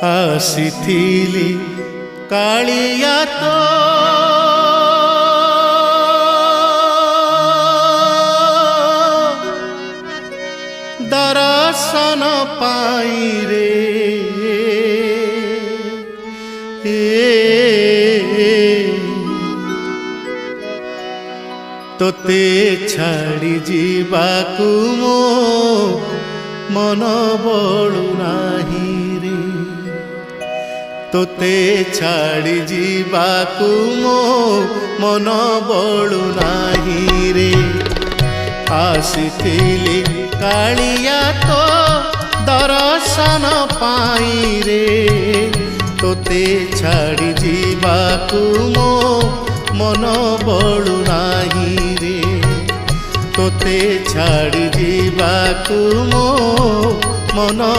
ଆସିଥିଲି କାଳିଆ ତୋ ଦର୍ଶନ ପାଇଁ ରେ ତୋତେ ଛାଡ଼ି ଯିବାକୁ ମୋ ମନ ବଳୁ ନାହିଁ ରେ ତୋତେ ଛାଡ଼ି ଯିବାକୁ ମୋ ମନ ବଳୁ ନାହିଁ ରେ ଆସିଥିଲି କାଳିଆ ତୋ ଦର୍ଶନ ପାଇଁ ରେ ତୋତେ ଛାଡ଼ି ଯିବାକୁ ମୋ ମନ ବଳୁ ନାହିଁ ରେ ତୋତେ ଛାଡ଼ି ଯିବାକୁ ମୋ ମନ